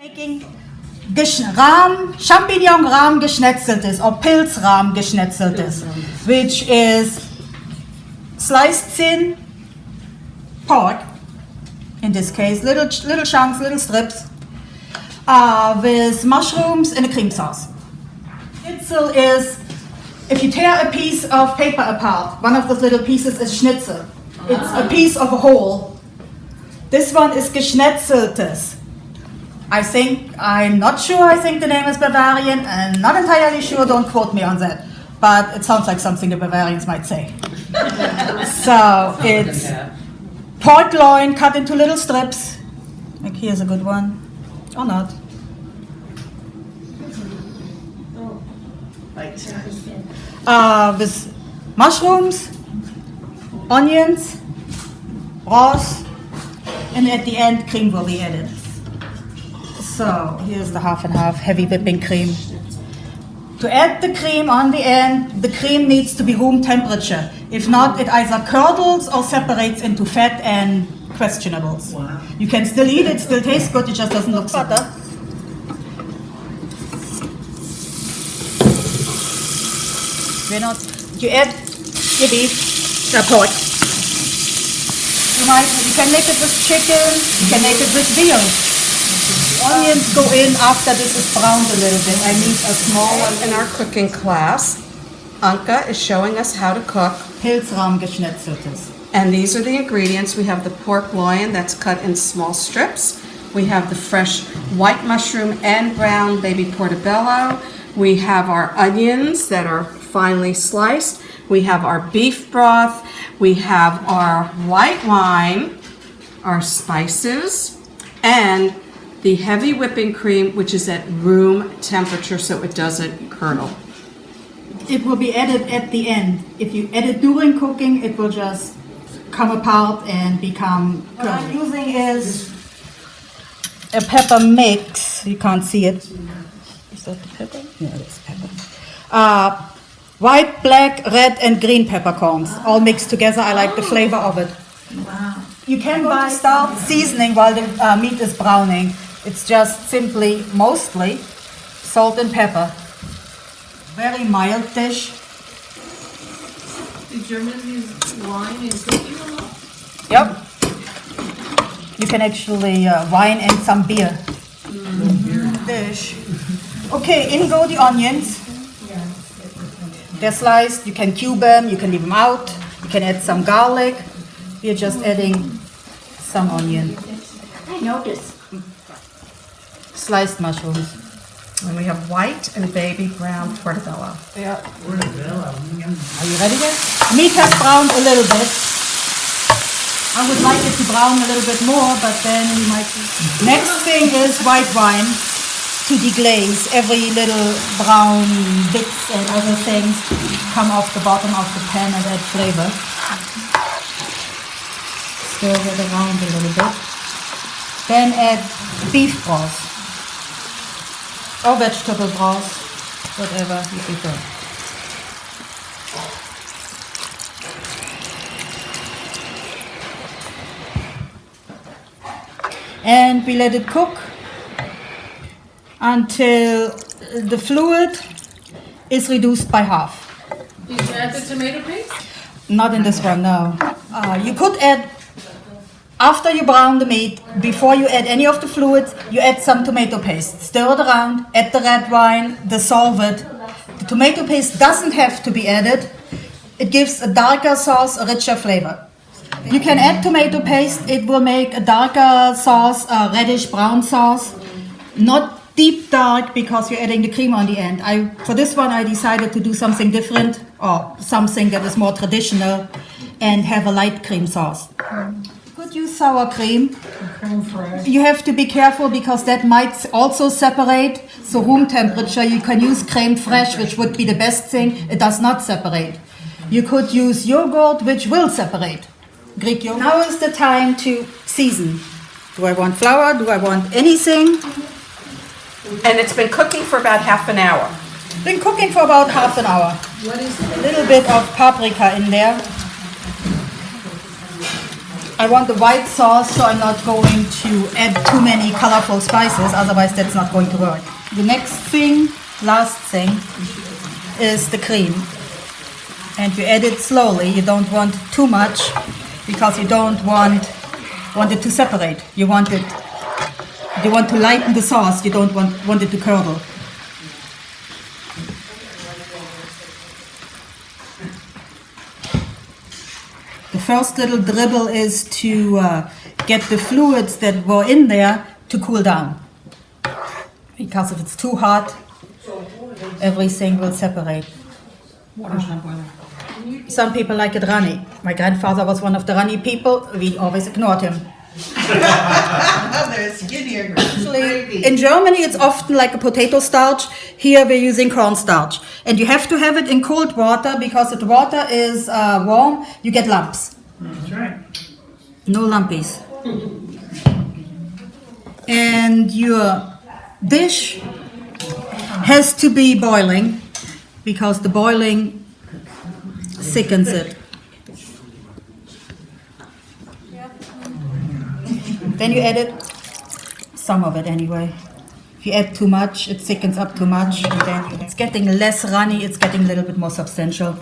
Making Champignon-Rahm Geschnetzeltes or Pilz-Rahm Geschnetzeltes, which is sliced thin pork, in this case, little chunks, little strips, with mushrooms and a cream sauce. Schnitzel is, if you tear a piece of paper apart, one of those little pieces is Schnitzel. It's a piece of a whole. This one is Geschnetzeltes. I think the name is Bavarian, and not entirely sure, don't quote me on that, but it sounds like something the Bavarians might say. So it's pork loin cut into little strips, like here's a good one, or not. With mushrooms, onions, raws, and at the end cream will be added. So here's the half and half heavy whipping cream. To add the cream on the end, the cream needs to be room temperature. If not, it either curdles or separates into fat and questionables. Wow. You can still eat it, still tastes good, it just doesn't look butter. You add your beef, pork. You can make it with chicken, you can make it with veal. Onions go in after this is browned a little bit. I need a small one. In our cooking class, Anke is showing us how to cook Pilz-Rahm Geschnetzeltes. And these are the ingredients. We have the pork loin that's cut in small strips. We have the fresh white mushroom and brown baby portobello. We have our onions that are finely sliced. We have our beef broth. We have our white wine, our spices, and the heavy whipping cream, which is at room temperature so it doesn't curdle. It will be added at the end. If you add it during cooking, it will just come apart and become curdled. What I'm using is a pepper mix. You can't see it. Is that the pepper? Yeah, it is pepper. White, black, red, and green peppercorns, all mixed together. I like the flavor of it. Wow. You can start seasoning while the meat is browning. It's just simply, mostly, salt and pepper. Very mild dish. The Germans use wine in cooking a lot? Yep. You can actually wine and some beer. Dish. Okay, in go the onions. They're sliced, you can cube them, you can leave them out, you can add some garlic. We're just adding some onion. I noticed. Sliced mushrooms. And we have white and baby brown portobello. Yeah. Are you ready yet? Meat has browned a little bit. I would like it to brown a little bit more, but then we might... Next thing is white wine to deglaze. Every little brown bits and other things come off the bottom of the pan and add flavor. Stir it around a little bit. Then add beef broth or vegetable broth, whatever you prefer. And we let it cook until the fluid is reduced by half. Did you add the tomato paste? Not in this one, no. You could add, after you brown the meat, before you add any of the fluids, you add some tomato paste. Stir it around, add the red wine, dissolve it. The tomato paste doesn't have to be added. It gives a darker sauce, a richer flavor. You can add tomato paste. It will make a darker sauce, a reddish brown sauce. Not deep dark because you're adding the cream on the end. For this one I decided to do something different or something that is more traditional and have a light cream sauce. Could use sour cream. You have to be careful because that might also separate. So room temperature, you can use crème fraîche, which would be the best thing. It does not separate. You could use yogurt, which will separate. Greek yogurt. Now is the time to season. Do I want flour? Do I want anything? And it's been cooking for about half an hour. Been cooking for about half an hour. What is it? A little bit of paprika in there. I want the white sauce, so I'm not going to add too many colorful spices, otherwise that's not going to work. The next thing, last thing, is the cream. And you add it slowly. You don't want too much because you don't want it to separate. You want to lighten the sauce. You don't want it to curdle. The first little dribble is to get the fluids that were in there to cool down. Because if it's too hot, everything will separate. Water's not boiling. Some people like it runny. My grandfather was one of the runny people. We always ignored him. They're skinnier. Actually, in Germany, it's often like a potato starch. Here, we're using cornstarch. And you have to have it in cold water because if the water is warm, you get lumps. That's right. No lumpies. And your dish has to be boiling because the boiling thickens it. Then you add it, some of it anyway. If you add too much, it thickens up too much, and then it's getting less runny, it's getting a little bit more substantial.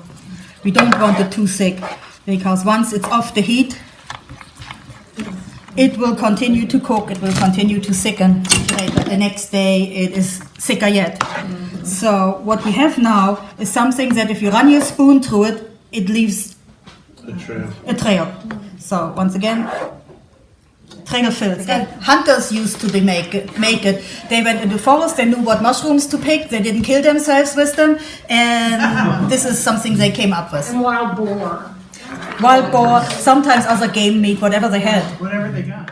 We don't want it too thick, because once it's off the heat, it will continue to cook, it will continue to thicken. The next day it is thicker yet. So what we have now is something that if you run your spoon through it, it leaves a trail. So once again, trail fills. And hunters used to make it. They went into the forest, they knew what mushrooms to pick, they didn't kill themselves with them, and this is something they came up with. And wild boar. Wild boar, sometimes other game meat, whatever they had. Whatever they got.